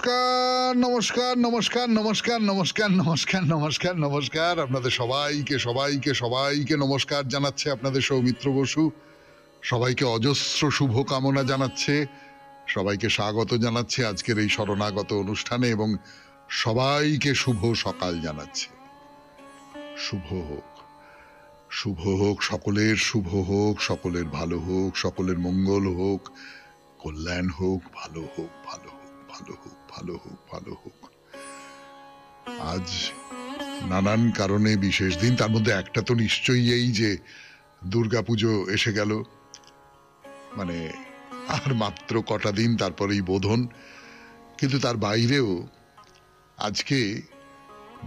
নমস্কার, নমস্কার, নমস্কার, নমস্কার, নমস্কার, নমস্কার, নমস্কার, নমস্কার। আপনাদের সবাইকে সবাইকে সবাইকে নমস্কার জানাচ্ছে আপনাদের সৌমিত্র বসু। সবাইকে অজস্র শুভ কামনা জানাচ্ছে, সবাইকে স্বাগত জানাচ্ছে আজকের এই শরণাগত অনুষ্ঠানে এবং সবাইকে শুভ সকাল জানাচ্ছে। শুভ হোক, শুভ হোক, সকলের শুভ হোক, সকলের ভালো হোক, সকলের মঙ্গল হোক, কল্যাণ হোক, ভালো হোক, ভালো হোক, ভালো হোক, ভালো হোক, ভালো হোক। আজ নানান কারণে বিশেষ দিন, তার মধ্যে একটা তো নিশ্চয়ই এই যে দুর্গাপুজো এসে গেল, মানে আর মাত্র কটা দিন তারপরেই বোধন। কিন্তু তার বাইরেও আজকে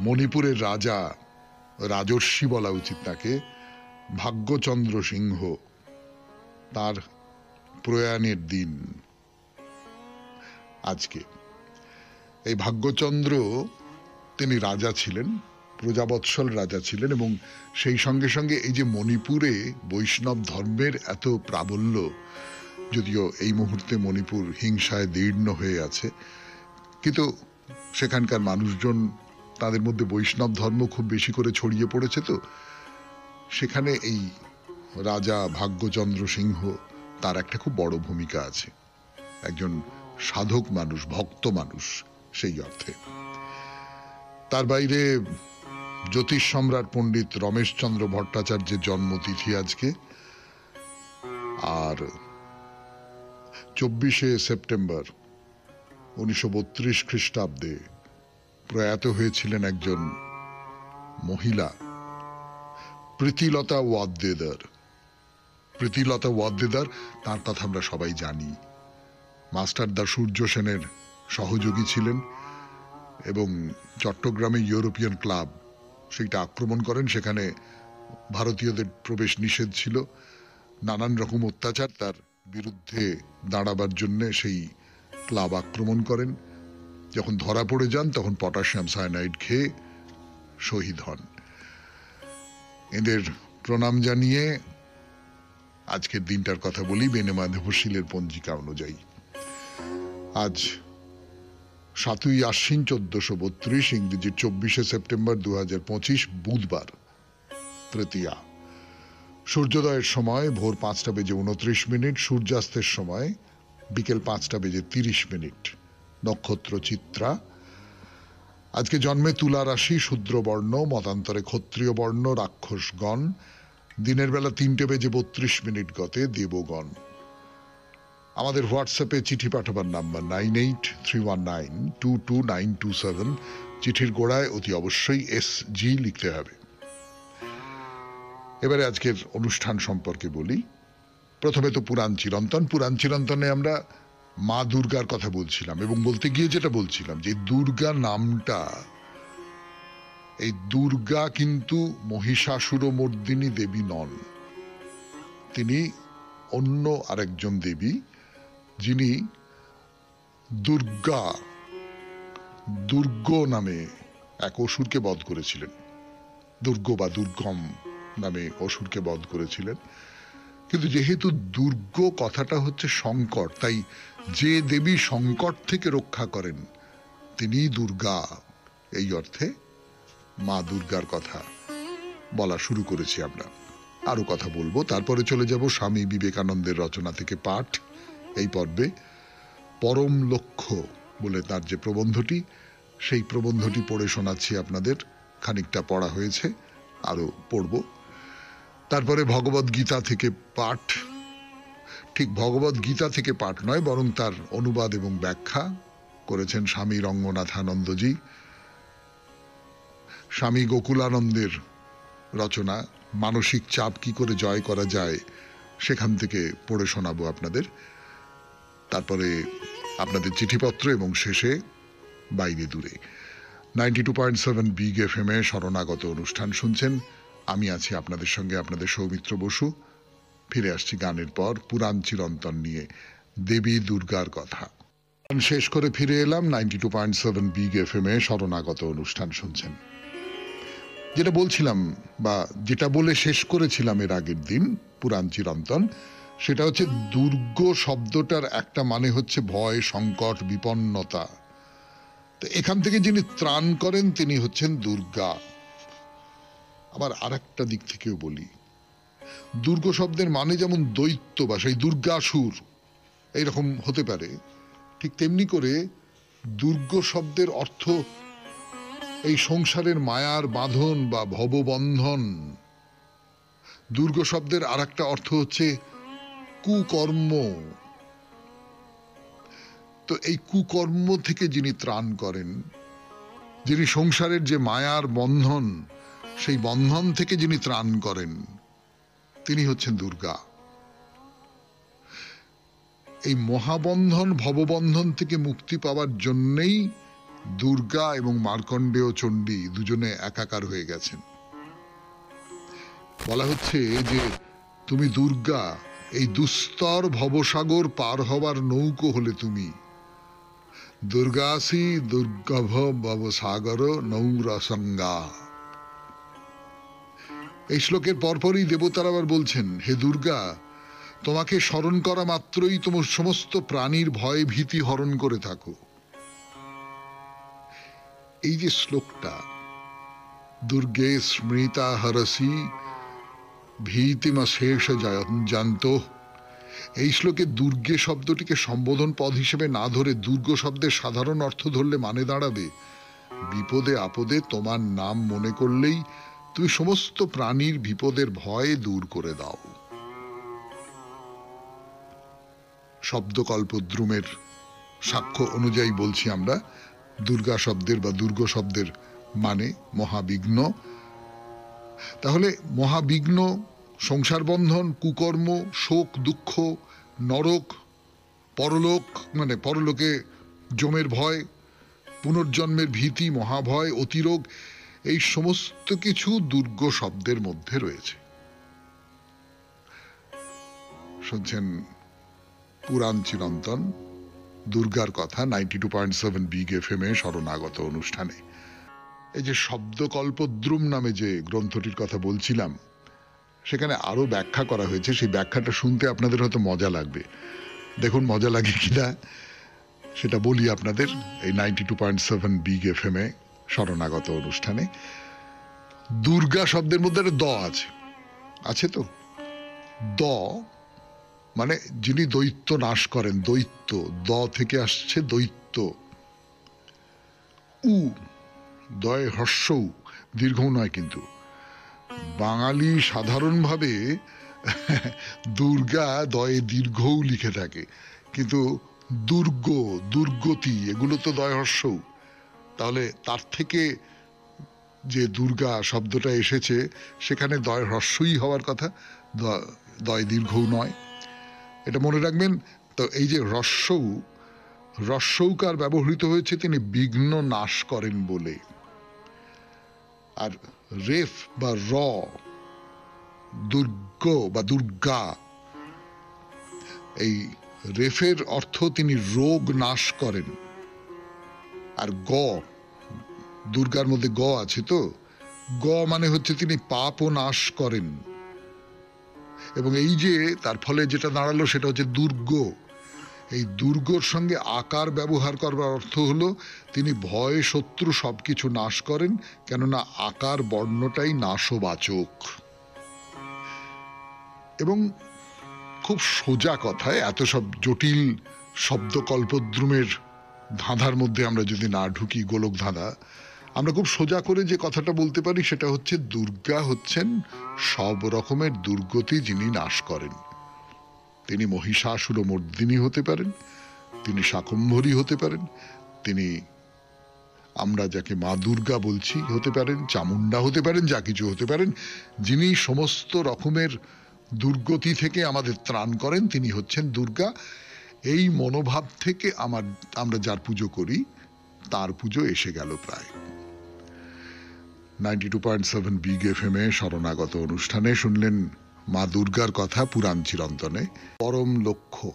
মণিপুরের রাজা, রাজর্ষি বলা উচিত তাকে, ভাগ্যচন্দ্র সিংহ, তার প্রয়াণের দিন আজকে। এই ভাগ্যচন্দ্র তিনি রাজা ছিলেন, প্রজাবৎসল রাজা ছিলেন, এবং সেই সঙ্গে সঙ্গে এই যে মণিপুরে বৈষ্ণব ধর্মের এত প্রাবল্য, যদিও এই মুহূর্তে মণিপুর হিংসায় দীর্ণ হয়ে আছে, কিন্তু সেখানকার মানুষজন, তাদের মধ্যে বৈষ্ণব ধর্ম খুব বেশি করে ছড়িয়ে পড়েছে, তো সেখানে এই রাজা ভাগ্যচন্দ্র সিংহ, তার একটা খুব বড় ভূমিকা আছে। একজন সাধক মানুষ, ভক্ত মানুষ সেই অর্থে। তার বাইরে জ্যোতিষ সম্রাট পণ্ডিত রমেশচন্দ্র ভট্টাচার্যের জন্মতিথি আজকে, আর 24শে সেপ্টেম্বর 1932 খ্রিস্টাব্দে প্রয়াত হয়েছিলেন একজন মহিলা, প্রীতিলতা ওয়াদ্দেদার। প্রীতিলতা ওয়াদ্দেদার, তার কথা আমরা সবাই জানি। মাস্টার দা সূর্য সেনের সহযোগী ছিলেন এবং চট্টগ্রামে ইউরোপিয়ান ক্লাব সেইটা আক্রমণ করেন। সেখানে ভারতীয়দের প্রবেশ নিষেধ ছিল। নানান রকম অত্যাচার, তার বিরুদ্ধে দাঁড়াবার জন্য সেই ক্লাব আক্রমণ করেন। যখন ধরা পড়ে যান তখন পটাশিয়াম সায়ানাইড খেয়ে শহীদ হন। এদের প্রণাম জানিয়ে আজকের দিনটার কথা বলি। বেনেমাধবশীলের পঞ্জিকা অনুযায়ী আজ 7ই আশ্বিন 1432, ইংরেজি 24শে সেপ্টেম্বর 2025, বুধবার, তৃতীয়া। সূর্যোদয়ের সময় ভোর 5:29, সূর্যাস্তের সময় বিকেল 5:30। নক্ষত্র চিত্রা। আজকে জন্মে তুলা রাশি, শূদ্রবর্ণ, মতান্তরে ক্ষত্রিয় বর্ণ, রাক্ষসগণ। দিনের বেলা 3:32 গতে দেবগণ। আমাদের হোয়াটসঅ্যাপে চিঠি পাঠাবার নাম্বার 9831922927। চিঠির গোড়ায় অতি অবশ্যই SG লিখতে হবে। এবারে আজকের অনুষ্ঠান সম্পর্কে বলি। প্রথমে তো পুরাণ চিরন্তন। পুরাণ চিরন্তনে আমরা মা দুর্গার কথা বলছিলাম, এবং বলতে গিয়ে যেটা বলছিলাম যে দুর্গা নামটা, এই দুর্গা কিন্তু মহিষাসুরমর্দিনী দেবী নন। তিনি অন্য আরেকজন দেবী, যিনি দুর্গ নামে এক অসুরকে বধ করেছিলেন। দুর্গ বা দুর্গম নামে অসুরকে বধ করেছিলেন। কিন্তু যেহেতু দুর্গ কথাটা হচ্ছে সংকট, তাই যে দেবী সংকট থেকে রক্ষা করেন তিনি দুর্গা। এই অর্থে মা দুর্গার কথা বলা শুরু করেছি আমরা। আরো কথা বলবো, তারপরে চলে যাব স্বামী বিবেকানন্দের রচনা থেকে পাঠ। এই পর্বে পরম লক্ষ্য বলে তার যে প্রবন্ধটি, সেই প্রবন্ধটি পড়ে শোনাচ্ছি আপনাদের। খানিকটা পড়া হয়েছে, আরো পড়ব। তারপরে ভগবদ গীতা থেকে পাঠ, ঠিক ভগবদ গীতা থেকে পাঠ নয়, বরং তার অনুবাদ এবং ব্যাখ্যা করেছেন স্বামী রঙ্গনাথানন্দজি। স্বামী গোকুলানন্দের রচনা মানসিক চাপ কি করে জয় করা যায়, সেখান থেকে পড়ে শোনাবো আপনাদের। তারপরে আপনাদের চিঠিপত্র, এবং শেষে বাইরে দূরে। 92.7 বিগ FM এ শরণাগত অনুষ্ঠান শুনছেন। আমি আছি আপনাদের সঙ্গে, আপনাদের সৌমিত্র বসু। ফিরে আসছি গানের পর পুরাণ চিরন্তন নিয়ে, দেবী দুর্গার কথা। শেষ করে ফিরে এলাম। 92.7 বিগ FM এ শরণাগত অনুষ্ঠান শুনছেন। যেটা বলছিলাম, বা যেটা বলে শেষ করেছিলাম এর আগের দিন পুরাণ চিরন্তন, সেটা হচ্ছে দুর্গ শব্দটার একটা মানে হচ্ছে ভয়, সংকট, বিপন্নতা। তো এখান থেকে যিনি ত্রাণ করেন তিনি হচ্ছেন দুর্গা। আবার আরেকটা দিক থেকেও বলি, দুর্গ শব্দের মানে যেমন দৈত্য বা সেই দুর্গাসুর এইরকম হতে পারে, ঠিক তেমনি করে দুর্গ শব্দের অর্থ এই সংসারের মায়ার বাঁধন বা ভববন্ধন। দুর্গ শব্দের আর একটা অর্থ হচ্ছে কুকর্ম। তো এই কুকর্ম থেকে যিনি ত্রাণ করেন, যিনি সংসারের যে মায়ার বন্ধন, সেই বন্ধন থেকে যিনি ত্রাণ করেন, তিনি হচ্ছেন দুর্গা। এই মহাবন্ধন ভববন্ধন থেকে মুক্তি পাওয়ার জন্যেই দুর্গা এবং মার্কণ্ডেয় চণ্ডী দুজনে একাকার হয়ে গেছেন। বলা হচ্ছে যে তুমি দুর্গা, এই দুস্তর ভবসাগর পার হবার নৌকো হলে তুমি। দুর্গাসি দুর্গভ ভবসাগর নৌরসঙ্গা। এই শ্লোকের পরপরই দেবতারা আবার বলছেন, হে দুর্গা, তোমাকে স্মরণ করা মাত্রই তোমার সমস্ত প্রাণীর ভয় ভীতি হরণ করে থাকো। এই যে শ্লোকটা, দুর্গে স্মৃতা হরসি ভীতিমা শেষ জানত, এই শ্লোকে দুর্গে শব্দটিকে সম্বোধন পদ হিসেবে না ধরে দুর্গ শব্দের সাধারণ অর্থ ধরলে মানে দাঁড়াবে, বিপদে আপদে তোমার নাম মনে করলেই তুমি সমস্ত প্রাণীর বিপদের ভয় দূর করে দাও। শব্দকল্পদ্রুমের সাক্ষ্য অনুযায়ী বলছি আমরা, দুর্গা শব্দের বা দুর্গ শব্দের মানে মহাবিঘ্ন। তাহলে মহাবিঘ্ন, সংসার বন্ধন, কুকর্ম, শোক দুঃখ, নরক, পরলোক মানে পরলোকে যমের ভয়, পুনর্জন্মের ভীতি, মহাভয়, অতিরোগ, এই সমস্ত কিছু দুর্গ শব্দের মধ্যে রয়েছে। শুনছেন পুরাণ চিরন্তন, দুর্গার কথা 92.7 বিগ FM এ শরণাগত অনুষ্ঠানে। এই যে শব্দকল্পদ্রুম নামে যে গ্রন্থটির কথা বলছিলাম, সেখানে আরো ব্যাখ্যা করা হয়েছে। সেই ব্যাখ্যাটা শুনতে আপনাদের হয়তো মজা লাগবে। দেখুন মজা লাগে কিনা সেটা বলি আপনাদের এই 92.7 বিগ FM এ শরণাগত অনুষ্ঠানে। দুর্গা শব্দের মধ্যে একটা দ আছে, আছে তো? দ মানে যিনি দৈত্য নাশ করেন, দৈত্য, দ থেকে আসছে দৈত্য। উ, দয় হর্ষ, দীর্ঘ নয় কিন্তু। বাঙালি সাধারণভাবে দুর্গা দয়ে দীর্ঘও লিখে থাকে, কিন্তু দুর্গ, দুর্গতি এগুলো তো দয় হর্ষ। তাহলে তার থেকে যে দুর্গা শব্দটা এসেছে সেখানে দয় হ্রস্বই হওয়ার কথা, দয় দীর্ঘও নয়, এটা মনে রাখবেন। তো এই যে হ্রস্বকার ব্যবহৃত হয়েছে তিনি বিঘ্ন নাশ করেন বলে। আর রেফ বা র, দুর্গ বা দুর্গা, এই রেফের অর্থ তিনি রোগ নাশ করেন। আর গ, দুর্গার মধ্যে গ আছে তো, গ মানে হচ্ছে তিনি পাপও নাশ করেন। এবং এই যে তার ফলে যেটা দাঁড়ালো সেটা হচ্ছে দুর্গ। এই দুর্গর সঙ্গে আকার ব্যবহার করবার অর্থ হলো তিনি ভয় শত্রু সবকিছু নাশ করেন, কেননা আকার বর্ণটাই নাশবাচক। এবং খুব সোজা কথায়, এত সব জটিল শব্দকল্পদ্রুমের ধাঁধার মধ্যে আমরা যদি না ঢুকি, গোলক ধাঁধা, আমরা খুব সোজা করে যে কথাটা বলতে পারি সেটা হচ্ছে দুর্গা হচ্ছেন সব রকমের দুর্গতি যিনি নাশ করেন। তিনি মহিষাসুরমর্দিনী হতে পারেন, তিনি শাকম্ভরী হতে পারেন, তিনি আমরা যাকে মা দুর্গা বলছি হতে পারেন, চামুন্ডা হতে পারেন, যা কিছু হতে পারেন। যিনি সমস্ত রকমের দুর্গতি থেকে আমাদের ত্রাণ করেন তিনি হচ্ছেন দুর্গা। এই মনোভাব থেকে আমরা যার পুজো করি তার পুজো এসে গেল প্রায়। 92.7 বিগ FM এ শরণাগত অনুষ্ঠানে শুনলেন মা দুর্গার কথা পুরাণ চিরন্তনে। পরম লক্ষ্য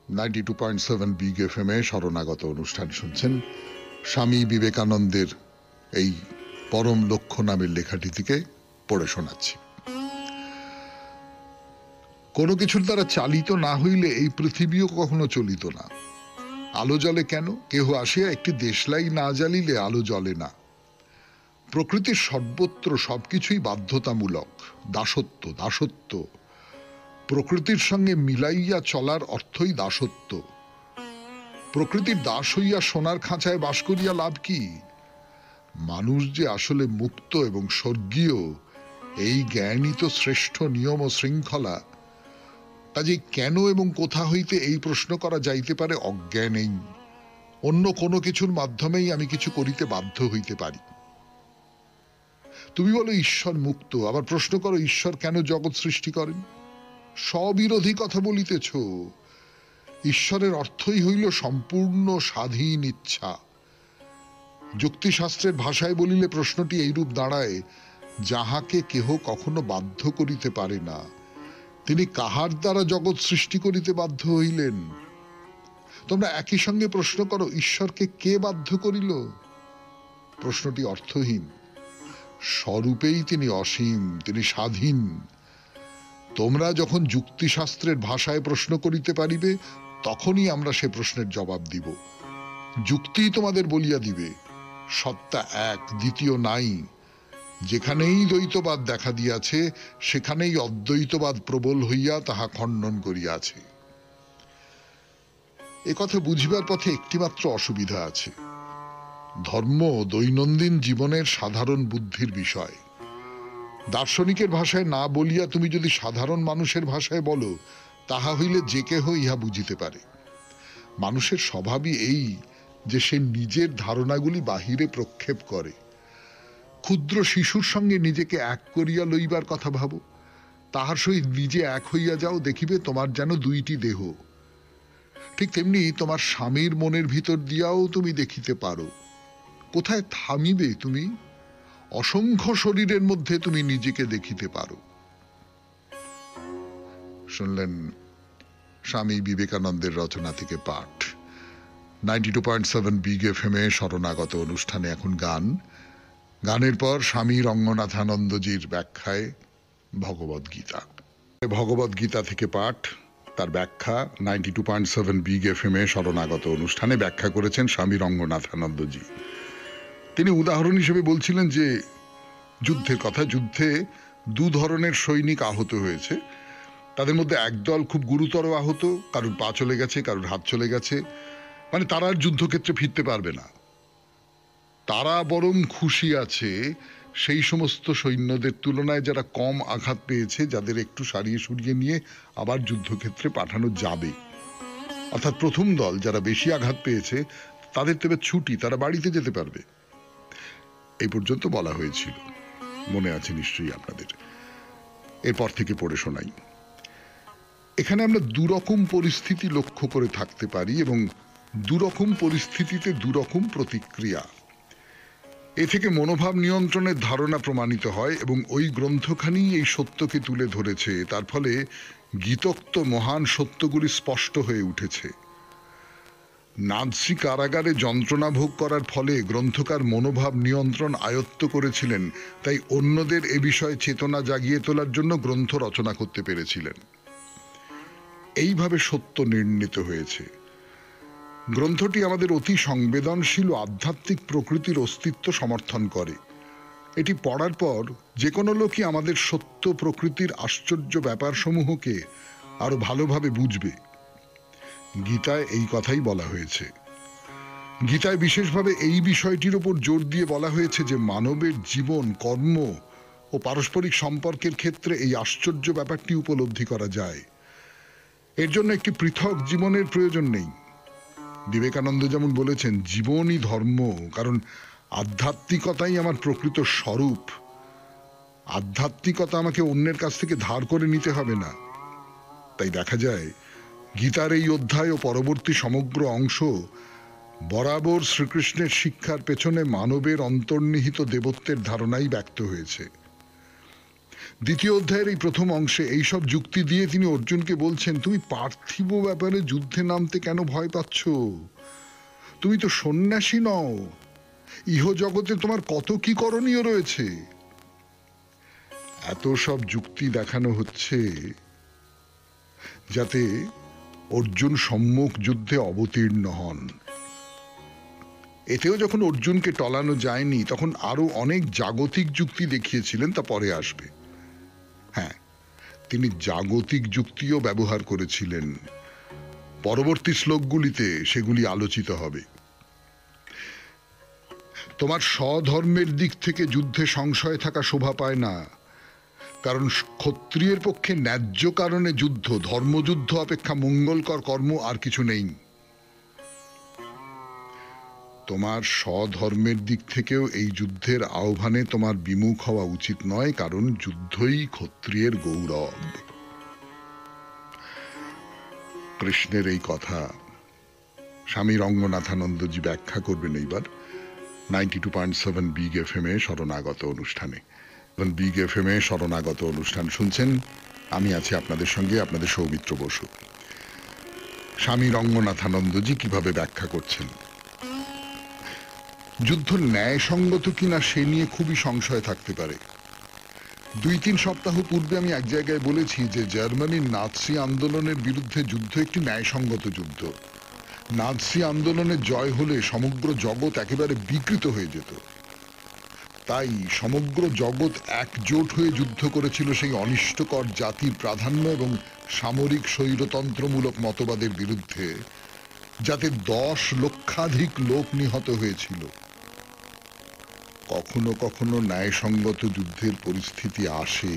92.7 বিগ FM এ শরণাগত অনুষ্ঠান শুনছেন। স্বামী বিবেকানন্দের এই পরম লক্ষ্য নামের লেখাটি থেকে পড়ে শোনাচ্ছি। কোনো কিছুর দ্বারা চালিত না হইলে এই পৃথিবীও কখনো চলিত না। আলো জ্বলে কেন? কেহ আসিয়া একটি দেশলাই না জ্বালিলে আলো জ্বলে না। প্রকৃতির সর্বত্র সবকিছুই বাধ্যতামূলক। দাসত্ব, দাসত্ব। প্রকৃতির সঙ্গে মিলাইয়া চলার অর্থই দাসত্ব। প্রকৃতির দাস হইয়া সোনার খাঁচায় বাস করিয়া লাভ কি? মানুষ যে আসলে মুক্ত এবং স্বর্গীয়, এই জ্ঞানই তো শ্রেষ্ঠ নিয়ম ও শৃঙ্খলা। কাজে কেন এবং কোথা হইতে এই প্রশ্ন করা যাইতে পারে অজ্ঞানেই। অন্য কোনো কিছুর মাধ্যমেই আমি কিছু করিতে বাধ্য হইতে পারি। তুমি বলো ঈশ্বর মুক্ত, আবার প্রশ্ন করো ঈশ্বর কেন জগৎ সৃষ্টি করেন? স্ববিরোধী কথা বলিতেছ। ঈশ্বরের অর্থই হইল সম্পূর্ণ স্বাধীন ইচ্ছা। যুক্তিশাস্ত্রের ভাষায় বলিলে প্রশ্নটি এইরূপ দাঁড়ায়, যাহাকে কেহ কখনো বাধ্য করিতে পারে না, তিনি কাহার দ্বারা জগৎ সৃষ্টি করিতে বাধ্য হইলেন? তোমরা একই সঙ্গে প্রশ্ন করো ঈশ্বরকে কে বাধ্য করিল? প্রশ্নটি অর্থহীন। স্বরূপেই তিনি অসীম, তিনি স্বাধীন। তোমরা যখন যুক্তিশাস্ত্রের ভাষায় প্রশ্ন করিতে পারিবে, তখনই আমরা সে প্রশ্নের জবাব দিব। যুক্তিই তোমাদের বলিয়া দিবে সত্তা এক, দ্বিতীয় নাই। যেখানেই দ্বৈতবাদ দেখা দিয়াছে, সেখানেই অদ্বৈতবাদ প্রবল হইয়া তাহা খণ্ডন করিয়াছে। একথা বুঝিবার পথে একটিমাত্র অসুবিধা আছে। ধর্ম দৈনন্দিন জীবনের সাধারণ বুদ্ধির বিষয়। দার্শনিকের ভাষায় না বলিয়া তুমি যদি সাধারণ মানুষের ভাষায় বলো, তাহা হইলে যে কেহ ইহা বুঝিতে পারে। মানুষের স্বভাবই এই যে সে নিজের ধারণাগুলি বাহিরে প্রক্ষেপ করে। ক্ষুদ্র শিশুর সঙ্গে নিজেকে এক করিয়া লইবার কথা ভাবো, তাহার সহিত নিজে এক হইয়া যাও, দেখিবে তোমার যেন দুইটি দেহ। ঠিক তেমনি তোমার স্বামীর মনের ভিতর দিয়াও তুমি দেখিতে পারো। কোথায় থামিবে তুমি? অসংখ্য শরীরের মধ্যে তুমি নিজেকে দেখিতে পারো। শুনলেন স্বামী বিবেকানন্দের রচনা থেকে পাঠ। 92.7 বিগ এফএম এ শরণাগত অনুষ্ঠানে এখন গান। গানের পর স্বামী রঙ্গনাথানন্দজির ব্যাখ্যায় ভগবদ গীতা। ভগবদ গীতা থেকে পাঠ, তার ব্যাখ্যা 92.7 বিগ এফএম এ শরণাগত অনুষ্ঠানে ব্যাখ্যা করেছেন স্বামী রঙ্গনাথানন্দজি। তিনি উদাহরণ হিসেবে বলছিলেন যে যুদ্ধের কথা। যুদ্ধে দু ধরনের সৈনিক আহত হয়েছে। তাদের মধ্যে একদল খুব গুরুতর আহত, কারুর পা চলে গেছে, কারুর হাত চলে গেছে, মানে তারা আর যুদ্ধক্ষেত্রে ফিরতে পারবে না। তারা বরং খুশি আছে সেই সমস্ত সৈন্যদের তুলনায় যারা কম আঘাত পেয়েছে, যাদের একটু সারিয়ে সুরিয়ে নিয়ে আবার যুদ্ধক্ষেত্রে পাঠানো যাবে। অর্থাৎ প্রথম দল যারা বেশি আঘাত পেয়েছে, তাদের তবে ছুটি, তারা বাড়িতে যেতে পারবে। এই পর্যন্ত বলা হয়েছিল, মনে আছে নিশ্চয়ই আপনাদের। এরপর থেকে পড়ে শোনাই। এখানে আমরা দুরকম পরিস্থিতি লক্ষ্য করে থাকতে পারি এবং দুরকম পরিস্থিতিতে দুরকম প্রতিক্রিয়া। এ থেকে মনোভাব নিয়ন্ত্রণের ধারণা প্রমাণিত হয় এবং ওই গ্রন্থখানি এই সত্যকে তুলে ধরেছে। তার ফলে গীতোক্ত মহান সত্যগুলি স্পষ্ট হয়ে উঠেছে। নাৎসি কারাগারে যন্ত্রণা ভোগ করার ফলে গ্রন্থকার মনোভাব নিয়ন্ত্রণ আয়ত্ত করেছিলেন, তাই অন্যদের এ বিষয়ে চেতনা জাগিয়ে তোলার জন্য গ্রন্থ রচনা করতে পেরেছিলেন। এইভাবে সত্য নির্ণীত হয়েছে। গ্রন্থটি আমাদের অতি সংবেদনশীল ও আধ্যাত্মিক প্রকৃতির অস্তিত্ব সমর্থন করে। এটি পড়ার পর যে কোনো লোকই আমাদের সত্য প্রকৃতির আশ্চর্য ব্যাপারসমূহকে আরো ভালোভাবে বুঝবে। গীতায় এই কথাই বলা হয়েছে। গীতায় বিশেষভাবে এই বিষয়টির উপর জোর দিয়ে বলা হয়েছে যে মানবের জীবন, কর্ম ও পারস্পরিক সম্পর্কের ক্ষেত্রে এই আশ্চর্য ব্যাপারটি উপলব্ধি করা যায়। এর জন্য একটি পৃথক জীবনের প্রয়োজন নেই। বিবেকানন্দ যেমন বলেছেন, জীবনই ধর্ম, কারণ আধ্যাত্মিকতাই আমার প্রকৃত স্বরূপ। আধ্যাত্মিকতা আমাকে অন্যের কাছ থেকে ধার করে নিতে হবে না। তাই দেখা যায় গীতার এই অধ্যায় ও পরবর্তী সমগ্র অংশ বরাবর শ্রীকৃষ্ণের শিক্ষার পেছনে মানবের অন্তর্নিহিত দেবত্বের ধারণাই ব্যক্ত হয়েছে। দ্বিতীয় অধ্যায়ের এই প্রথম অংশে এইসব যুক্তি দিয়ে তিনি অর্জুনকে বলছেন, তুমি পার্থিব ব্যাপারে যুদ্ধে নামতে কেন ভয় পাচ্ছ? তুমি তো সন্ন্যাসী নও। ইহ জগতে তোমার কত কি করণীয় রয়েছে। এত সব যুক্তি দেখানো হচ্ছে যাতে অর্জুন সম্মুখ যুদ্ধে অবতীর্ণ হন। এতেও যখন অর্জুনকে টলানো যায়নি, তখন আরো অনেক জাগতিক যুক্তি দেখিয়েছিলেন, তা পরে আসবে। হ্যাঁ, তিনি জাগতিক যুক্তিও ব্যবহার করেছিলেন। পরবর্তী শ্লোকগুলিতে সেগুলি আলোচিত হবে। তোমার স্বধর্মের দিক থেকে যুদ্ধে সংশয় থাকা শোভা পায় না, কারণ ক্ষত্রিয়ের পক্ষে ন্যায্য কারণে যুদ্ধ, ধর্মযুদ্ধ অপেক্ষা মঙ্গলকর কর্ম আর কিছু নেই। তোমার স্বধর্মের দিক থেকেও এই যুদ্ধের আহ্বানে তোমার বিমুখ হওয়া উচিত নয়, কারণ যুদ্ধই ক্ষত্রিয়ের গৌরব। কৃষ্ণের এই কথা স্বামী রঙ্গনাথানন্দজি ব্যাখ্যা করবেন এইবার 92.7 বিগ এফএম এ শরণাগত অনুষ্ঠানে। বিগ এফএম এ শরণাগত অনুষ্ঠান শুনছেন, আমি আছি আপনাদের সঙ্গে, আপনাদের সৌমিত্র বসু। স্বামী রঙ্গনাথানন্দজি কিভাবে ব্যাখ্যা করছেন? যুদ্ধ ন্যায়সঙ্গত কিনা সে নিয়ে খুবই সংশয় থাকতে পারে। 2-3 সপ্তাহ পূর্বে আমি এক জায়গায় বলেছি যে জার্মানির নাৎসি আন্দোলনের বিরুদ্ধে যুদ্ধ একটি ন্যায়সঙ্গত যুদ্ধ। নাৎসি আন্দোলনের জয় হলে সমগ্র জগৎ একেবারে বিকৃত হয়ে যেত। তাই সমগ্র জগৎ একজোট হয়ে যুদ্ধ করেছিল সেই অনিষ্টকর জাতির প্রাধান্য এবং সামরিক স্বৈরতন্ত্রমূলক মতবাদের বিরুদ্ধে, যাতে 10 লক্ষাধিক লোক নিহত হয়েছিল। কখনো কখনো ন্যায়সঙ্গত যুদ্ধের পরিস্থিতি আসে,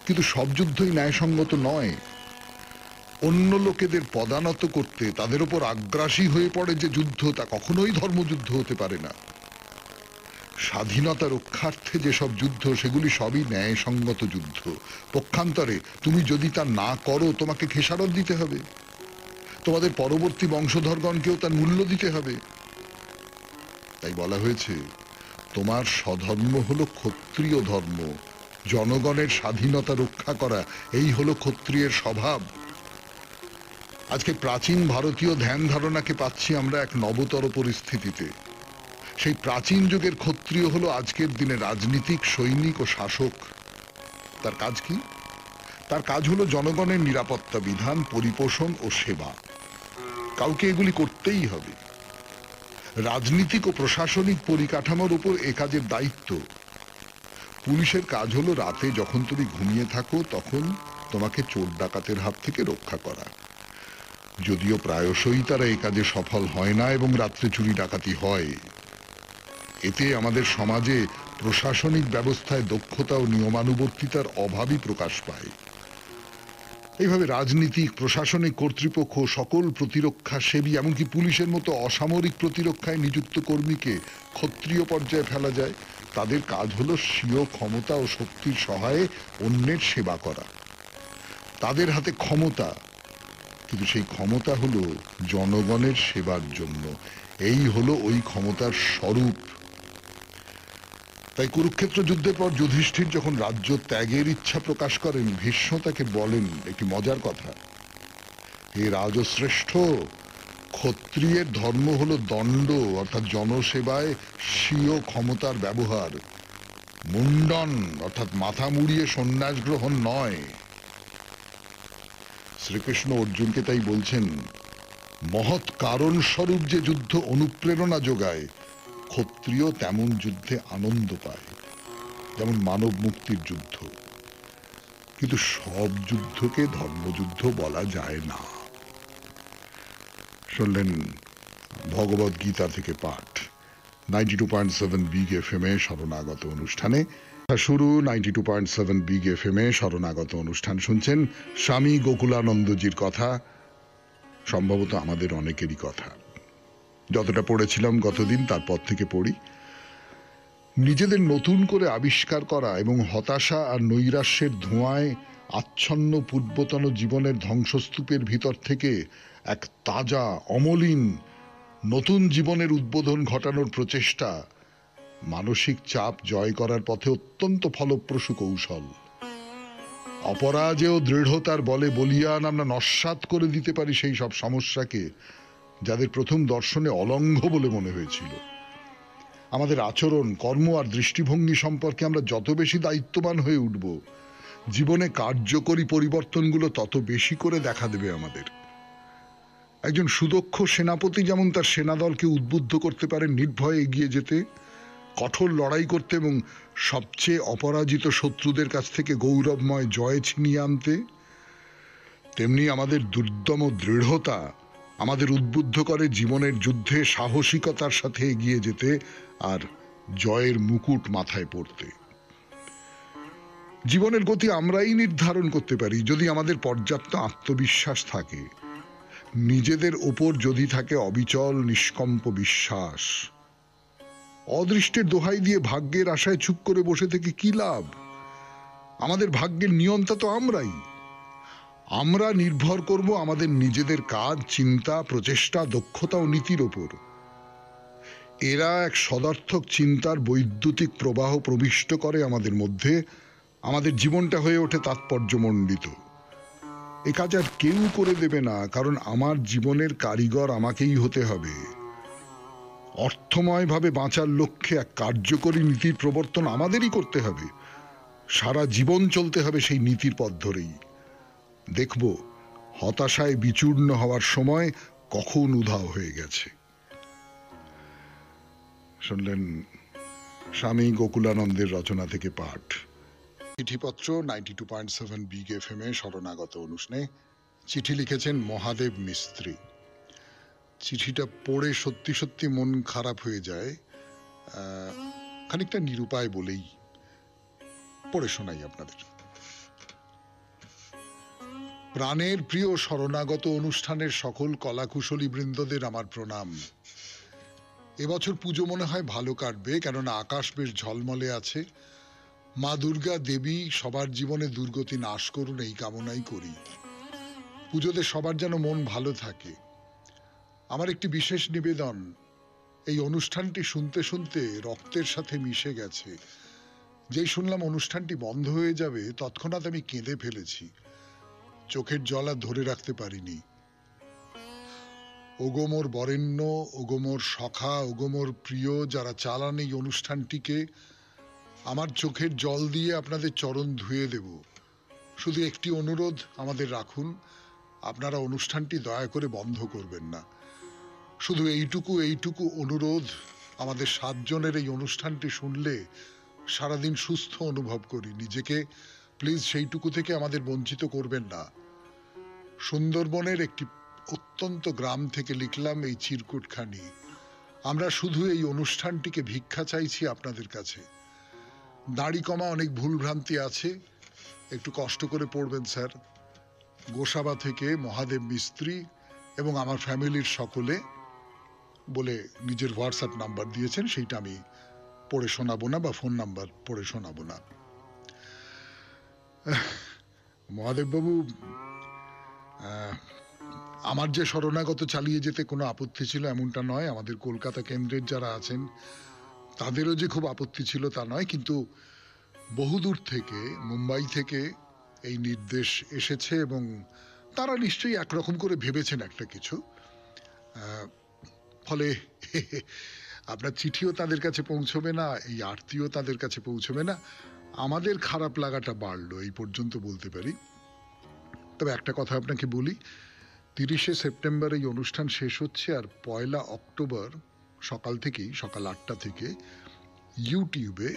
কিন্তু সব যুদ্ধই ন্যায়সঙ্গত নয়। অন্য লোকেদের পদানত করতে তাদের উপর আগ্রাসী হয়ে পড়ে যে যুদ্ধ, তা কখনোই ধর্মযুদ্ধ হতে পারে না। স্বাধীনতা রক্ষার্থে যেসব যুদ্ধ, সেগুলি সবই ন্যায়সঙ্গত যুদ্ধ। পক্ষান্তরে তুমি যদি তা না করো, তোমাকে খেসারত দিতে হবে, তোমাদের পরবর্তী বংশধরগণকেও তার মূল্য দিতে হবে। তাই বলা হয়েছে, তোমার স্বধর্ম হলো ক্ষত্রিয় ধর্ম, জনগণের স্বাধীনতা রক্ষা করা, এই হলো ক্ষত্রিয়ের স্বভাব। আজকে প্রাচীন ভারতীয় ধ্যান ধারণাকে পাচ্ছি আমরা এক নবতর পরিস্থিতিতে। সেই প্রাচীন যুগের ক্ষত্রিয় হলো আজকের দিনে রাজনীতিক, সৈনিক ও শাসক। তার কাজ কি? তার কাজ হলো জনগণের নিরাপত্তা বিধান, পরিপোষণ ও সেবা। কাউকে এগুলি করতেই হবে। রাজনীতিক ও প্রশাসনিক পরিকাঠামোর উপর এ কাজের দায়িত্ব। পুলিশের কাজ হলো রাতে যখন তুমি ঘুমিয়ে থাকো, তখন তোমাকে চোর ডাকাতের হাত থেকে রক্ষা করা। যদিও প্রায়শই তারা এ কাজে সফল হয় না এবং রাত্রে চুরি ডাকাতি হয়। এতে আমাদের সমাজে প্রশাসনিক ব্যবস্থায় দক্ষতা ও নিয়মানুবর্তিতার অভাবই প্রকাশ পায়। এইভাবে রাজনীতিক, প্রশাসনিক কর্তৃপক্ষ, সকল প্রতিরক্ষা সেবী, এমনকি পুলিশের মতো অসামরিক প্রতিরক্ষায় নিযুক্ত কর্মীকে ক্ষত্রিয় পর্যায়ে ফেলা যায়। তাদের কাজ হলো স্বীয় ক্ষমতা ও শক্তির সহায়ে অন্যের সেবা করা। তাদের হাতে ক্ষমতা, কিন্তু সেই ক্ষমতা হলো জনগণের সেবার জন্য। এই হলো ওই ক্ষমতার স্বরূপ। তাই কুরুক্ষেত্র যুদ্ধের পর যুধিষ্ঠির যখন রাজ্য ত্যাগের ইচ্ছা প্রকাশ করেন, ভীষ্ম তাকে বলেন একটি মজার কথা, হে রাজশ্রেষ্ঠ, ক্ষত্রিয়ের ধর্ম হলো দণ্ড, অর্থাৎ জনসেবায় স্বীয় ক্ষমতার ব্যবহার, মুন্ডন অর্থাৎ মাথা মুড়িয়ে সন্ন্যাস গ্রহণ নয়। শ্রীকৃষ্ণ অর্জুনকে তাই বলছেন, মহৎ কারণ স্বরূপ যে যুদ্ধ অনুপ্রেরণা যোগায়, ক্ষত্রিয় তেমন যুদ্ধে আনন্দ পায়, যেমন মানব মুক্তির যুদ্ধ। কিন্তু সব যুদ্ধকে ধর্মযুদ্ধ বলা যায় না। শুনলেন ভগবদ গীতা থেকে পাঠ 92.7 বিগ এফএম এ শরণাগত অনুষ্ঠানে। শুরু 92.7 বিগ এফএম এ শরণাগত অনুষ্ঠান শুনছেন। স্বামী গোকুলানন্দজির কথা, সম্ভবত আমাদের অনেকেরই কথা। যতটা পড়েছিলাম গতদিন, তারপর থেকে পড়ি। নিজেদের নতুন করে আবিষ্কার করা এবং হতাশা আর নৈরাশ্যের ধোঁয়ায় আচ্ছন্ন পূর্বতন জীবনের ধ্বংসস্তূপের ভিতর থেকে এক তাজা, অমলিন নতুন জীবনের উদ্বোধন ঘটানোর প্রচেষ্টা মানসিক চাপ জয় করার পথে অত্যন্ত ফলপ্রসূ কৌশল। অপরাজেয় দৃঢ়তার বলে বলিয়ান আমরা নস্যাৎ করে দিতে পারি সেই সব সমস্যাকে, যাদের প্রথম দর্শনে অলঙ্ঘ বলে মনে হয়েছিল। আমাদের আচরণ, কর্ম আর দৃষ্টিভঙ্গি সম্পর্কে আমরা যত বেশি দায়িত্ববান হয়ে উঠব, জীবনে কার্যকরী পরিবর্তনগুলো তত বেশি করে দেখা দেবে আমাদের। একজন সুদক্ষ সেনাপতি যেমন তার সেনাদলকে উদ্বুদ্ধ করতে পারেন নির্ভয়ে এগিয়ে যেতে, কঠোর লড়াই করতে এবং সবচেয়ে অপরাজিত শত্রুদের কাছ থেকে গৌরবময় জয় ছিনিয়ে আনতে, তেমনি আমাদের দুর্দম দৃঢ়তা আমাদের উদ্বুদ্ধ করে জীবনের যুদ্ধে সাহসিকতার সাথে এগিয়ে যেতে আর জয়ের মুকুট মাথায় পড়তে। জীবনের গতি আমরাই নির্ধারণ করতে পারি যদি আমাদের পর্যাপ্ত আত্মবিশ্বাস থাকে, নিজেদের ওপর যদি থাকে অবিচল নিষ্কম্প বিশ্বাস। অদৃষ্টের দোহাই দিয়ে ভাগ্যের আশায় চুপ করে বসে থেকে কি লাভ? আমাদের ভাগ্যের নিয়ন্তা তো আমরাই। আমরা নির্ভর করব আমাদের নিজেদের কাজ, চিন্তা, প্রচেষ্টা, দক্ষতা ও নীতির ওপর। এরা এক সদার্থক চিন্তার বৈদ্যুতিক প্রবাহ প্রবিষ্ট করে আমাদের মধ্যে, আমাদের জীবনটা হয়ে ওঠে তাৎপর্যমণ্ডিত। এ কাজ আর কেউ করে দেবে না, কারণ আমার জীবনের কারিগর আমাকেই হতে হবে। অর্থময়ভাবে বাঁচার লক্ষ্যে এক কার্যকরী নীতির প্রবর্তন আমাদেরই করতে হবে। সারা জীবন চলতে হবে সেই নীতির পথ ধরেই। দেখব হতাশায় বিচূর্ণ হওয়ার সময় কখন উধাও হয়ে গেছে। শুনলেন স্বামী গোকুলানন্দের রচনা থেকে পাঠ। চিঠিপত্র 92.7 বিগ এফএম এ শরণাগত অনুষ্ঠানে চিঠি লিখেছেন মহাদেব মিস্ত্রি। চিঠিটা পড়ে সত্যি সত্যি মন খারাপ হয়ে যায়, খানিকটা নিরুপায় বলেই পড়ে শোনাই আপনাদের। প্রাণের প্রিয় শরণাগত অনুষ্ঠানের সকল কলাকুশলী বৃন্দদের আমার প্রণাম। এবছর পুজো মনে হয় ভালো কাটবে, কেননা আকাশ বেশ ঝলমলে আছে। মা দুর্গা দেবী সবার জীবনে দুর্গতি নাশ করুন এই কামনাই করি। পুজোতে সবার যেন মন ভালো থাকে। আমার একটি বিশেষ নিবেদন, এই অনুষ্ঠানটি শুনতে শুনতে রক্তের সাথে মিশে গেছে। যেই শুনলাম অনুষ্ঠানটি বন্ধ হয়ে যাবে, তৎক্ষণাৎ আমি কেঁদে ফেলেছি। চোখের জল আর ধরে রাখতে পারিনি। ওগো মোর বরেণ্য, ওগো মোর সখা, ওগো মোর প্রিয়, যারা চালান এই অনুষ্ঠানটিকে, আমার চোখের জল দিয়ে আপনাদের চরণ ধুয়ে দেব। শুধু একটি অনুরোধ আমাদের রাখুন, আপনারা অনুষ্ঠানটি দয়া করে বন্ধ করবেন না। শুধু এইটুকু অনুরোধ, আমাদের 7 জনের এই অনুষ্ঠানটি শুনলে সারাদিন সুস্থ অনুভব করি নিজেকে। প্লিজ সেইটুকু থেকে আমাদের বঞ্চিত করবেন না। সুন্দরবনের একটি অত্যন্ত গ্রাম থেকে লিখলাম এই চিরকুটখানি। আমরা শুধু এই অনুষ্ঠানটিকে ভিক্ষা চাইছি আপনাদের কাছে। দাড়ি কমা অনেক ভুলভ্রান্তি আছে, একটু কষ্ট করে পড়বেন স্যার। গোসাবা থেকে মহাদেব মিস্ত্রি এবং আমার ফ্যামিলির সকলে বলে নিজের হোয়াটসঅ্যাপ নাম্বার দিয়েছেন, সেইটা আমি পড়ে শোনাবো না, বা ফোন নাম্বার পড়ে শোনাবো না। মহাদেববাবু, আমার যে শরণাগত চালিয়ে যেতে কোনো আপত্তি ছিল এমনটা নয়। আমাদের কলকাতা কেন্দ্রের যারা আছেন তাদেরও যে খুব আপত্তি ছিল তা নয়, কিন্তু বহুদূর থেকে, মুম্বাই থেকে এই নির্দেশ এসেছে এবং তারা নিশ্চয়ই একরকম করে ভেবেছেন একটা কিছু। ফলে আপনার চিঠিও তাদের কাছে পৌঁছবে না, এই আরতিও তাদের কাছে পৌঁছবে না। আমাদের খারাপ লাগাটা বাড়লো, এই পর্যন্ত বলতে পারি। তবে একটা কথা আপনাকে বলি, 30শে সেপ্টেম্বর এই অনুষ্ঠান শেষ হচ্ছে, আর 1 অক্টোবর সকাল 8টা থেকে ইউটিউবে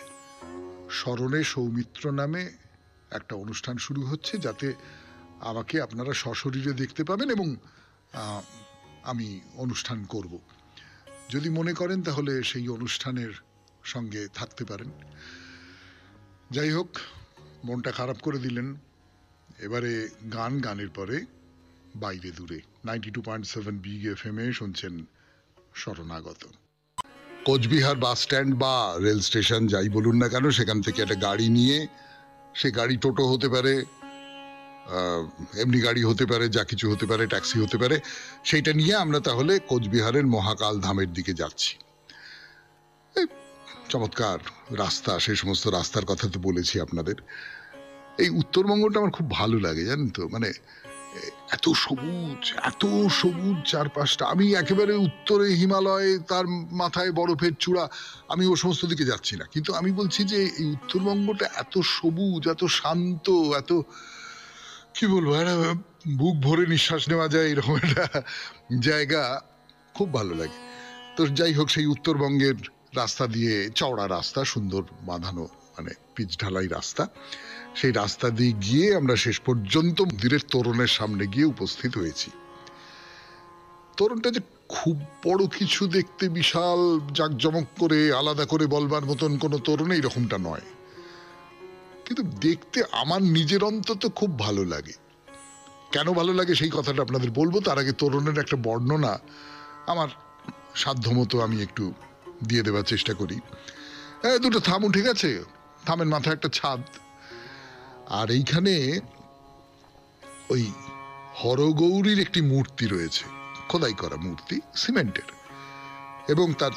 স্মরণে সৌমিত্র নামে একটা অনুষ্ঠান শুরু হচ্ছে, যাতে আমাকে আপনারা সশরীরে দেখতে পাবেন এবং আমি অনুষ্ঠান করব। যদি মনে করেন তাহলে সেই অনুষ্ঠানের সঙ্গে থাকতে পারেন। যাই হোক, মনটা খারাপ করে দিলেন। এবারে গানের পরে বাইরে দূরে 92.7 বিগ এফএম এ শুনছেন শরণাগত। কোচবিহার বাস স্ট্যান্ড বা রেল স্টেশন যাই বলুন না কেন, সেখান থেকে একটা গাড়ি নিয়ে, সে গাড়ি টোটো হতে পারে, এমনি গাড়ি হতে পারে, যা কিছু হতে পারে, ট্যাক্সি হতে পারে, সেইটা নিয়ে আমরা তাহলে কোচবিহারের মহাকাল ধামের দিকে যাচ্ছি। চমৎকার রাস্তা, সেই সমস্ত রাস্তার কথা তো বলেছি আপনাদের। এই উত্তরবঙ্গটা আমার খুব ভালো লাগে, জানেন তো। মানে এত সবুজ, এত সবুজ চারপাশটা। আমি একেবারে উত্তরে হিমালয়, তার মাথায় বরফের চূড়া, আমি ও সমস্ত দিকে যাচ্ছি না, কিন্তু আমি বলছি যে এই উত্তরবঙ্গটা এত সবুজ, এত শান্ত, এত কি বলবো, একটা বুক ভরে নিঃশ্বাস নেওয়া যায় এরকম একটা জায়গা, খুব ভালো লাগে। তো যাই হোক, সেই উত্তরবঙ্গের রাস্তা দিয়ে, চওড়া রাস্তা, সুন্দর বাঁধানো, মানে পিচ ঢালাই রাস্তা, সেই রাস্তা দিয়ে গিয়ে আমরা শেষ পর্যন্ত মন্দিরের তোরণের সামনে গিয়ে উপস্থিত হয়েছি। তোরণটা যে খুব বড় কিছু, দেখতে বিশাল জাঁকজমক করে আলাদা করে বলবার মতন কোনো তোরণ এইরকমটা নয়, কিন্তু দেখতে আমার নিজের অন্তত খুব ভালো লাগে। কেন ভালো লাগে সেই কথাটা আপনাদের বলবো, তার আগে তোরণের একটা বর্ণনা আমার সাধ্যমতো আমি একটু দিয়ে দেওয়ার চেষ্টা করি। দুটো থামুন, ঠিক আছে? থামেন, মাথায় একটা ছাদ, আর এইখানে ওই হরগৌরীর একটি মূর্তি রয়েছে, খোদাই করা মূর্তি, সিমেন্টের, এবং তার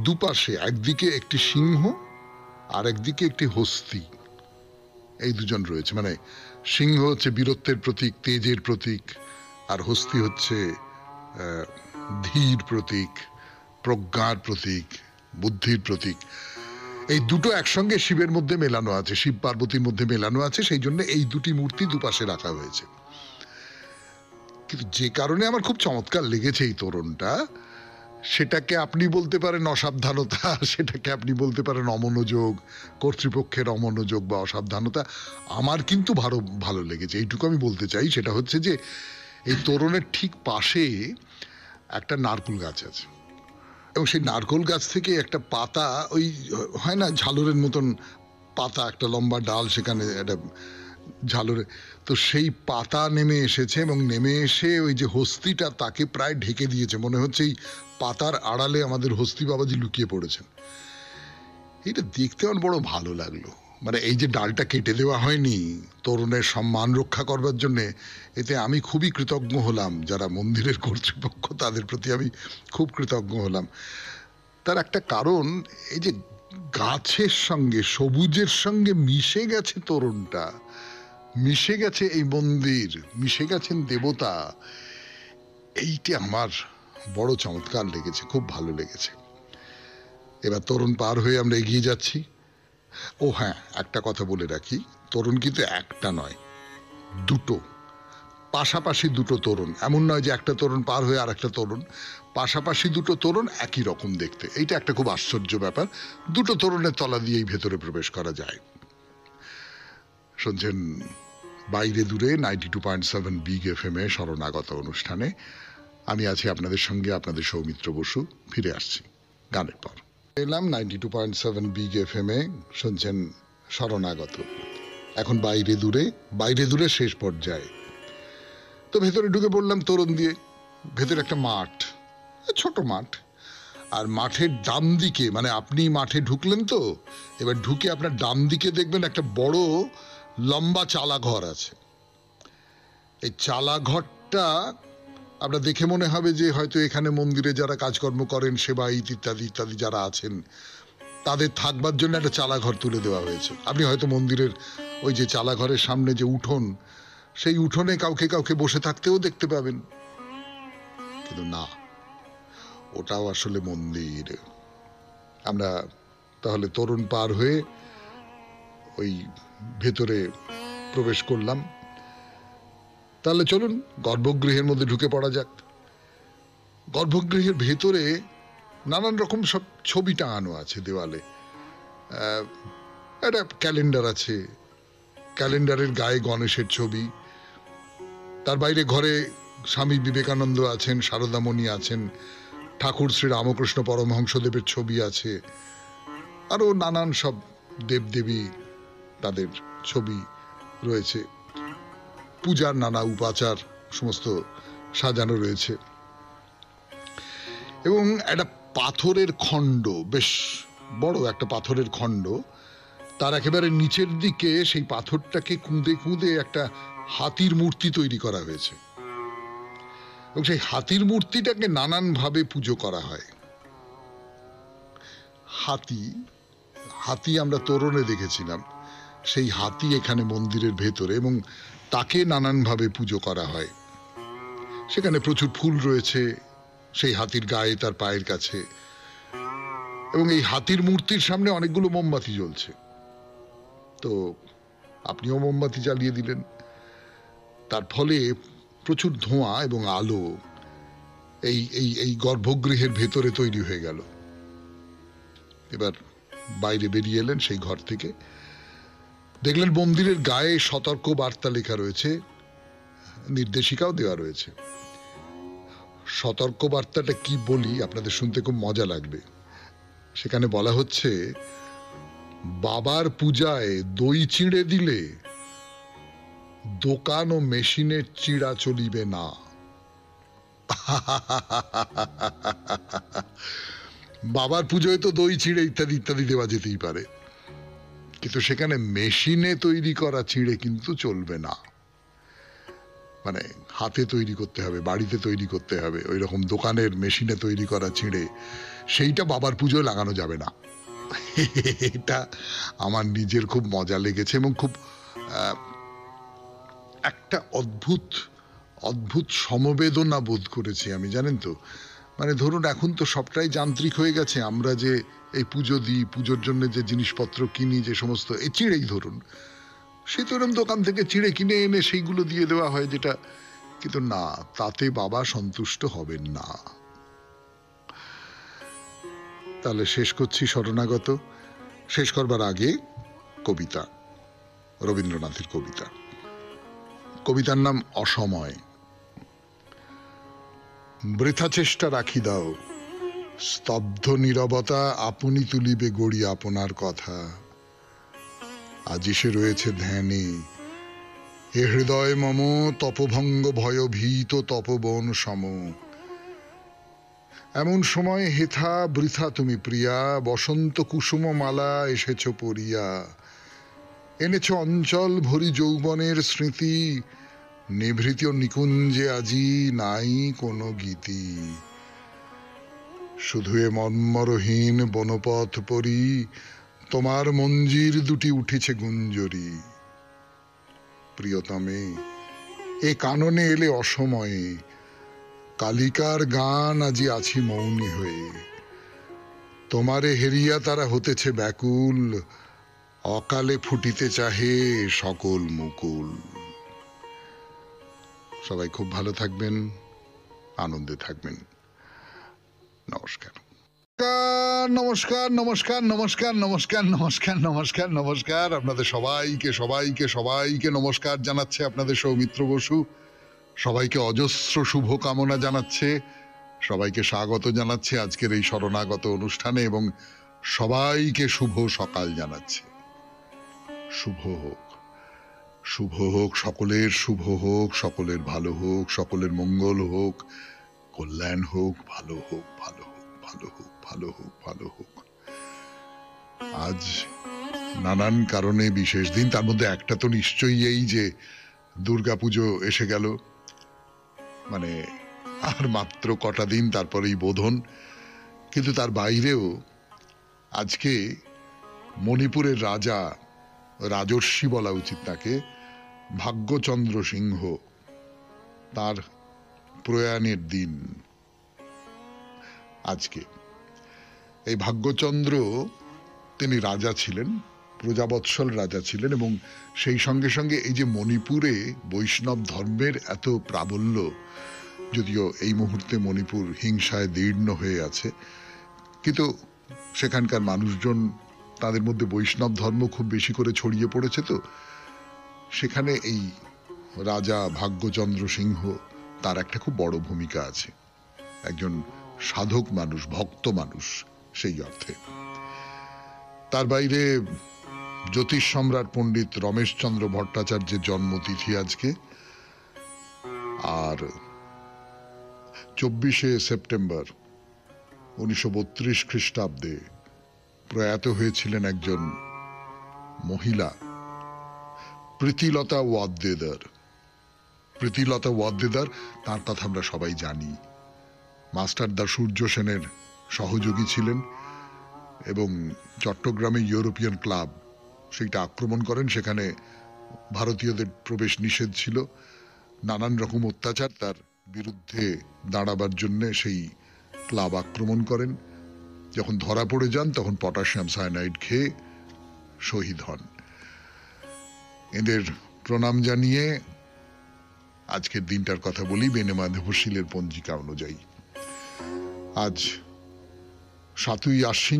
দুপাশে একদিকে একটি সিংহ আর একদিকে একটি হস্তি, এই দুজন রয়েছে। মানে সিংহ হচ্ছে বীরত্বের প্রতীক, তেজের প্রতীক, আর হস্তি হচ্ছে ধীর প্রতীক, প্রজ্ঞার প্রতীক, বুদ্ধির প্রতীক। এই দুটো একসঙ্গে শিবের মধ্যে মেলানো আছে, শিব পার্বতীর মধ্যে মেলানো আছে, সেই জন্য এই দুটি মূর্তি দুপাশে রাখা হয়েছে। কিন্তু যে কারণে আমার খুব চমৎকার লেগেছে এই তোরণটা, সেটাকে আপনি বলতে পারেন অসাবধানতা, সেটাকে আপনি বলতে পারেন অমনোযোগ, কর্তৃপক্ষের অমনোযোগ বা অসাবধানতা। আমার কিন্তু ভালো লেগেছে, এইটুকু আমি বলতে চাই। সেটা হচ্ছে যে এই তোরণের ঠিক পাশে একটা নারকেল গাছ আছে, এবং সেই নারকেল গাছ থেকে একটা পাতা, ওই হয় না ঝালরের মতন পাতা, একটা লম্বা ডাল, সেখানে একটা ঝালরে, তো সেই পাতা নেমে এসেছে, এবং নেমে এসে ওই যে হস্তিটা তাকে প্রায় ঢেকে দিয়েছে। মনে হচ্ছে এই পাতার আড়ালে আমাদের হস্তি বাবাজি লুকিয়ে পড়েছেন। এটা দেখতে আমার বড় ভালো লাগলো। মানে এই যে ডালটা কেটে দেওয়া হয়নি তরুণের সম্মান রক্ষা করবার জন্যে, এতে আমি খুবই কৃতজ্ঞ হলাম। যারা মন্দিরের কর্তৃপক্ষ, তাদের প্রতি আমি খুব কৃতজ্ঞ হলাম। তার একটা কারণ, এই যে গাছের সঙ্গে, সবুজের সঙ্গে মিশে গেছে তরুণটা, মিশে গেছে এই মন্দির, মিশে গেছেন দেবতা। এইটা আমার বড় চমৎকার লেগেছে, খুব ভালো লেগেছে। এবার তরুণ পার হয়ে আমরা এগিয়ে যাচ্ছি। ও হ্যাঁ, একটা কথা বলে রাখি, তরুণ কিন্তু একটা নয়, দুটো, পাশাপাশি দুটো তরুণ। এমন নয় যে একটা তরুণ পার হয়ে আর একটা তরুণ, পাশাপাশি দুটো তরুণ, একই রকম দেখতে। এইটা একটা খুব আশ্চর্য ব্যাপার। দুটো তরুণের তলা দিয়েই ভেতরে প্রবেশ করা যায়। শুনছেন বাইরে দূরে 92.7 বিগ FM এ শরণাগত অনুষ্ঠানে। আমি আছি আপনাদের সঙ্গে, আপনাদের সৌমিত্র বসু। ফিরে আসছি গানের পর। এলাম 92.7 বিগ FM এ, শুনছেন শরণাগত। এখন বাইরে দূরে, বাইরে দূরে শেষ পর্যায়ে। তো ভেতরে ঢুকে পড়লাম তরুণ দিয়ে। ভেতরে একটা মাঠ, ছোট মাঠ, আর মাঠের ডান দিকে, মানে আপনি মাঠে ঢুকলেন তো, এবার ঢুকে আপনার ডান দিকে দেখবেন একটা বড় লম্বা চালা ঘর আছে। এই চালা ঘরটা আপনার দেখে মনে হবে যে হয়তো এখানে মন্দিরে যারা কাজকর্ম করেন, সেবায়িত ইত্যাদি ইত্যাদি যারা আছেন, তাদের থাকবার জন্য একটা চালাঘর তুলে দেওয়া হয়েছে। আপনি হয়তো মন্দিরের ওই যে চালাঘরের সামনে যে উঠোন, সেই উঠোনে কাউকে কাউকে বসে থাকতেও দেখতে পাবেন। কিন্তু না, ওটাও আসলে মন্দির। আমরা তাহলে তরুণ পার হয়ে ওই ভেতরে প্রবেশ করলাম। তাহলে চলুন গর্ভগৃহের মধ্যে ঢুকে পড়া যাক। গর্ভগৃহের ভেতরে নানান রকম সব ছবি টাঙানো আছে দেওয়ালে। একটা ক্যালেন্ডার আছে, ক্যালেন্ডারের গায়ে গণেশের ছবি। তার বাইরে ঘরে স্বামী বিবেকানন্দ আছেন, শারদামণি আছেন, ঠাকুর শ্রী রামকৃষ্ণ পরমহংসদেবের ছবি আছে, আরও নানান সব দেবদেবী, তাদের ছবি রয়েছে। পূজার নানা উপাচার সমস্ত সাজানো রয়েছে। এবং একটা পাথরের খণ্ড, বেশ বড় একটা পাথরের খণ্ড, তার একেবারে নিচের দিকে সেই পাথরটাকে কুঁদে কুঁদে একটা হাতির মূর্তি তৈরি করা হয়েছে, এবং সেই হাতির মূর্তিটাকে নানানভাবে পুজো করা হয়। হাতি, হাতি আমরা তোরণে দেখেছিলাম, সেই হাতি এখানে মন্দিরের ভেতরে, এবং তাকে নানানভাবে পুজো করা হয়। সেখানে প্রচুর ফুল রয়েছে সেই হাতির গায়ে, তার পায়ের কাছে, এবং এই হাতির মূর্তির সামনে অনেকগুলো মোমবাতি জ্বলছে। তো আপনিও মোমবাতি জ্বালিয়ে দিলেন। তার ফলে প্রচুর ধোঁয়া এবং আলো এই এই এই গর্ভগৃহের ভেতরে তৈরি হয়ে গেল। এবার বাইরে বেরিয়ে এলেন সেই ঘর থেকে, দেখলেন মন্দিরের গায়ে সতর্ক বার্তা লেখা রয়েছে, নির্দেশিকাও দেওয়া রয়েছে। সতর্ক বার্তাটা কি বলি, আপনাদের শুনতে খুব মজা লাগবে। সেখানে বলা হচ্ছে, বাবার পূজায় দই চিঁড়ে দিলে দোকান ও মেশিনের চিড়া চলিবে না। বাবার পুজোয় তো দই চিঁড়ে ইত্যাদি ইত্যাদি দেওয়া যেতেই পারে, কিন্তু সেখানে মেশিনে তৈরি করা চিঁড়ে কিন্তু চলবে না। মানে হাতে তৈরি করতে হবে, বাড়িতে তৈরি করতে হবে, ওই রকম দোকানের মেশিনে তৈরি করা চিঁড়ে সেইটা বাবার পুজোয় লাগানো যাবে না। এটা আমার নিজের খুব মজা লেগেছে এবং খুব একটা অদ্ভুত অদ্ভুত সমবেদনা বোধ করেছি আমি, জানেন তো। মানে ধরুন এখন তো সবটাই যান্ত্রিক হয়ে গেছে, আমরা যে এই পুজো দিই, পুজোর জন্য যে জিনিসপত্র কিনি, যে সমস্ত, এই চিঁড়েই ধরুন, সে তো এরকম দোকান থেকে চিঁড়ে কিনে এনে সেইগুলো দিয়ে দেওয়া হয়, যেটা, কিন্তু না, তাতে বাবা সন্তুষ্ট হবেন না। তাহলে শেষ করছি শরণাগত। শেষ করবার আগে কবিতা, রবীন্দ্রনাথের কবিতা। কবিতার নাম অসময়। বৃথা চেষ্টা রাখি দাও, স্তব্ধ নীরবতা আপনি তুলিবে গড়ি আপনার কথা। আজি সে রয়েছে ধ্যানে, এ হৃদয় মম তপভঙ্গ ভয় ভীত তপবন সম। এমন সময় হেথা বৃথা তুমি প্রিয়া, বসন্ত কুসুম মালা এসেছ পরিয়া। এনেছ অঞ্চল ভরি যৌবনের স্মৃতি, নিভৃত নিকুঞ্জে আজি নাই কোনো গীতি। শুধু এ মর্মরহীন বনপথ পরি, তোমার মঞ্জির দুটি উঠেছে গুঞ্জরি। প্রিয়তমে, এ কাননে এলে অসময়ে, কালিকার গান আজি আছি মৌনী হয়ে। তোমারে হেরিয়া তারা হতেছে ব্যাকুল, অকালে ফুটিতে চাহে সকল মুকুল। সবাই খুব ভালো থাকবেন, আনন্দে থাকবেন। নমস্কার। নমস্কার নমস্কার নমস্কার নমস্কার নমস্কার নমস্কার নমস্কার আপনাদের সবাইকে সবাইকে সবাইকে নমস্কার জানাচ্ছে আপনাদের সৌমিত্র বসু। সবাইকে অজস্র শুভ কামনা জানাচ্ছে, সবাইকে স্বাগত জানাচ্ছে আজকের এই শরণাগত অনুষ্ঠানে, এবং সবাইকে শুভ সকাল জানাচ্ছে। শুভ হোক, শুভ হোক, সকলের শুভ হোক, সকলের ভালো হোক, সকলের মঙ্গল হোক, কল্যাণ হোক, ভালো হোক, ভালো হোক, ভালো হোক, ভালো হোক, ভালো হোক। আজ নানান কারণে বিশেষ দিন, তার মধ্যে একটা তো নিশ্চয়ই এই যে দুর্গাপুজো এসে গেল। মানে আর মাত্র কটা দিন, তারপরেই বোধন। কিন্তু তার বাইরেও আজকে মণিপুরের রাজা, রাজর্ষি বলা উচিত তাকে, ভাগ্যচন্দ্র সিংহ, তার প্রয়াণের দিন আজকে। এই ভাগ্যচন্দ্র, তিনি রাজা ছিলেন, প্রজাবৎসল রাজা ছিলেন, এবং সেই সঙ্গে সঙ্গে এই যে মণিপুরে বৈষ্ণব ধর্মের এত প্রাবল্য, যদিও এই মুহূর্তে মণিপুর হিংসায় দীর্ণ হয়ে আছে, কিন্তু সেখানকার মানুষজন, তাদের মধ্যে বৈষ্ণব ধর্ম খুব বেশি করে ছড়িয়ে পড়েছে, তো সেখানে এই রাজা ভাগ্যচন্দ্র সিংহ, তার একটা খুব বড় ভূমিকা আছে। একজন সাধক মানুষ, ভক্ত মানুষ সেই অর্থে। তার বাইরে জ্যোতিষ সম্রাট পণ্ডিত রমেশচন্দ্র ভট্টাচার্যের জন্মতিথি আজকে, আর 24শে সেপ্টেম্বর 1932 খ্রিস্টাব্দে প্রয়াত হয়েছিলেন একজন মহিলা, প্রীতিলতা ওয়াদ্দেদার। প্রীতিলতা ওয়াদ্দেদার, তার কথা আমরা সবাই জানি। মাস্টারদা সূর্য সেনের সহযোগী ছিলেন এবং চট্টগ্রামে ইউরোপিয়ান ক্লাব সেইটা আক্রমণ করেন। সেখানে ভারতীয়দের প্রবেশ নিষেধ ছিল, নানান রকম অত্যাচার, তার বিরুদ্ধে দাঁড়াবার জন্য সেই ক্লাব আক্রমণ করেন। যখন ধরা পড়ে যান তখন পটাশিয়াম সায়ানাইড খেয়ে শহীদ হন। এদের প্রণাম জানিয়ে আজকের দিনটার কথা বলি বেনেমাধবশীলের পঞ্জিকা অনুযায়ী। আজ 7ই আশ্বিন